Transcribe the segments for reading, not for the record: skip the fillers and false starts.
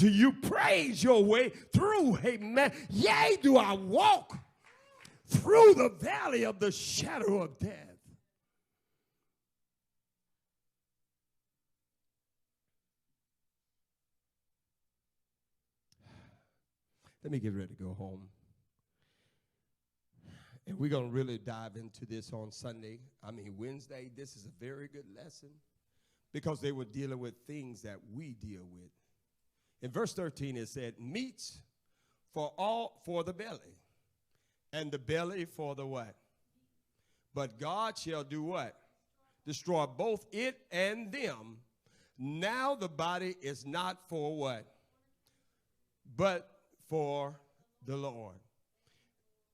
until you praise your way through. Amen. Yea, do I walk through the valley of the shadow of death. Let me get ready to go home. And we're going to really dive into this on Sunday. Wednesday. This is a very good lesson because they were dealing with things that we deal with. In verse 13, it said, meats for the belly, and the belly for the what? But God shall do what? Destroy both it and them. Now the body is not for what? But for the Lord.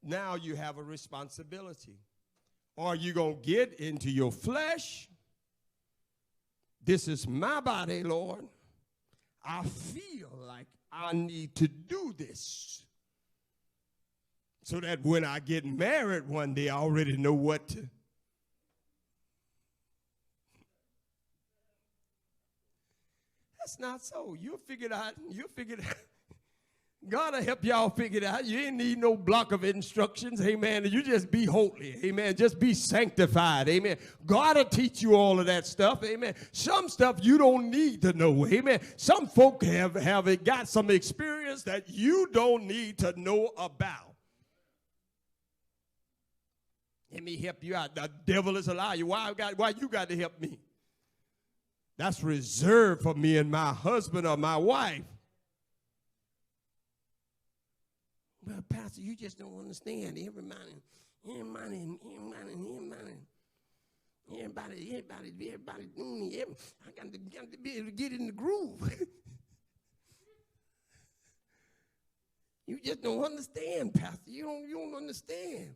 Now you have a responsibility. Are you going to get into your flesh? This is my body, Lord. I feel like I need to do this. So that when I get married one day, I already know what to. That's not so. You'll figure it out. God will help y'all figure it out. You ain't need no block of instructions, amen. You just be holy, amen. Just be sanctified, amen. God will teach you all of that stuff, amen. Some stuff you don't need to know, amen. Some folk have got some experience that you don't need to know about. Let me help you out. The devil is a liar. Why you got to help me? That's reserved for me and my husband or my wife. Well, Pastor, you just don't understand. Everybody, doing it. I got to be able to get in the groove. You just don't understand, Pastor. You don't understand.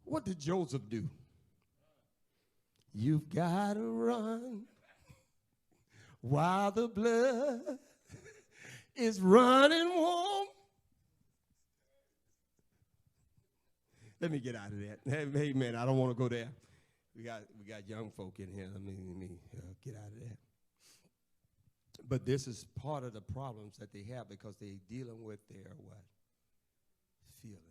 What did Joseph do? You've got to run while the blood is running warm. Let me get out of that. Hey, man, I don't want to go there. We got young folk in here. Let me get out of that. But this is part of the problems that they have because they're dealing with their what? Feelings.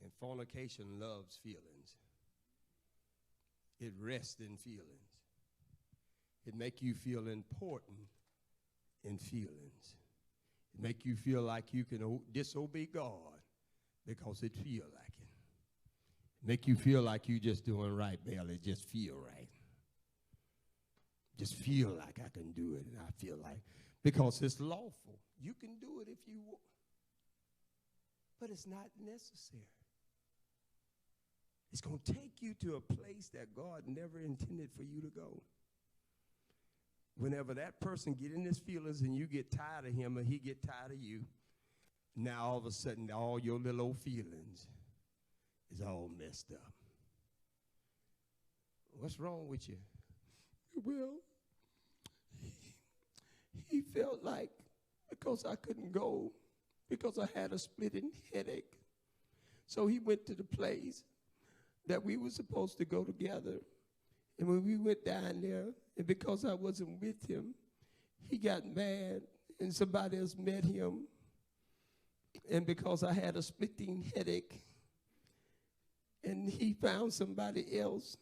And fornication loves feelings. It rests in feelings. It makes you feel important in feelings. It make you feel like you can disobey God because it feel like it. Make you feel like you just doing right, barely just feel right. Just feel like I can do it, and I feel like, because it's lawful. You can do it if you want, but it's not necessary. It's going to take you to a place that God never intended for you to go. Whenever that person get in his feelings and you get tired of him or he get tired of you, now all of a sudden all your little old feelings is all messed up. What's wrong with you? Well, he felt like because I couldn't go, because I had a splitting headache. So he went to the place that we were supposed to go together. And when we went down there, and because I wasn't with him, he got mad, and somebody else met him. And because I had a splitting headache, and he found somebody else,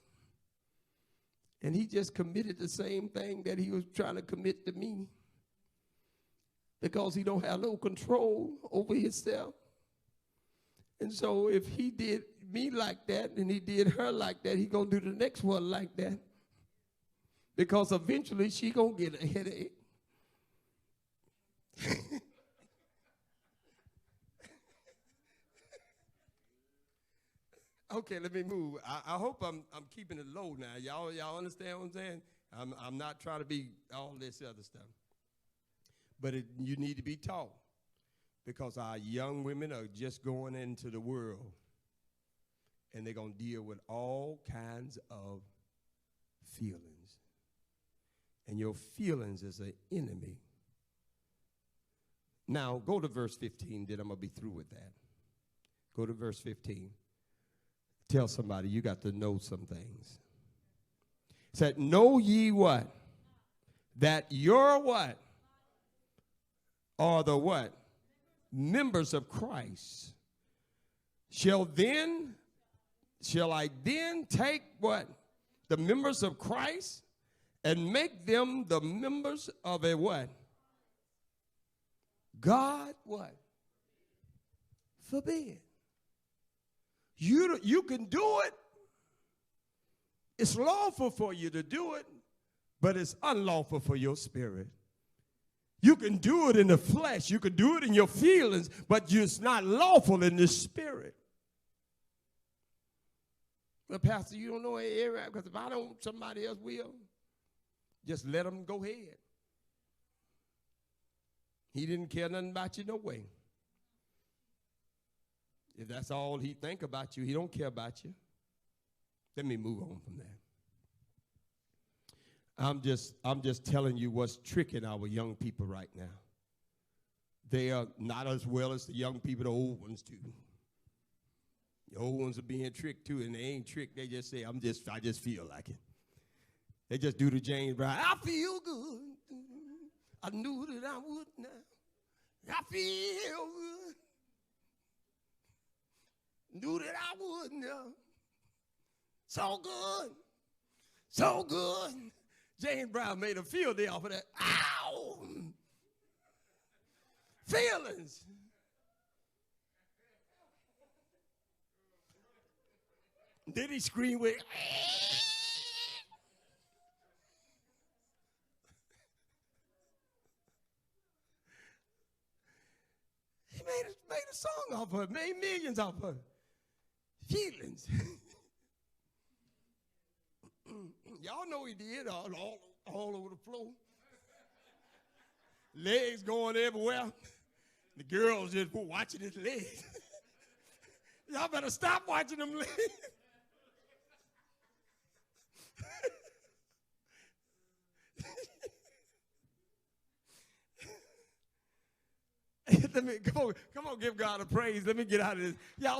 and he just committed the same thing that he was trying to commit to me, because he don't have no control over himself. And so if he did me like that and he did her like that, he going to do the next one like that. Because eventually she going to get a headache. Okay, let me move. I hope I'm keeping it low now. Y'all understand what I'm saying? I'm not trying to be all this other stuff. But you need to be taught. Because our young women are just going into the world, and they're going to deal with all kinds of feelings. And your feelings is an enemy. Now, go to verse 15, then I'm going to be through with that. Go to verse 15. Tell somebody you got to know some things. It said, know ye what? that your what? Or the what? Members of Christ. Shall I then take what? The members of Christ and make them the members of a what? God what? Forbid. You can do it. It's lawful for you to do it, but it's unlawful for your spirit. You can do it in the flesh. You can do it in your feelings, but it's not lawful in the spirit. Well, Pastor, you don't know an area, because if I don't, somebody else will. Just let them go ahead. He didn't care nothing about you no way. If that's all he think about you, he don't care about you. Let me move on from that. I'm just telling you what's tricking our young people right now. They are not as well as the young people, the old ones too. The old ones are being tricked too, and they ain't tricked. They just say, I just feel like it. They just do the James Brown. I feel good. I knew that I would now. I feel good. Knew that I would now. So good. So good. James Brown made a field day off of that. Ow! Feelings. Then he screamed with, he made a song off of it, made millions off of it. Feelings. Y'all know he did all over the floor. Legs going everywhere. The girls just watching his legs. Y'all better stop watching them legs. Come on, give God a praise. Let me get out of this. Y'all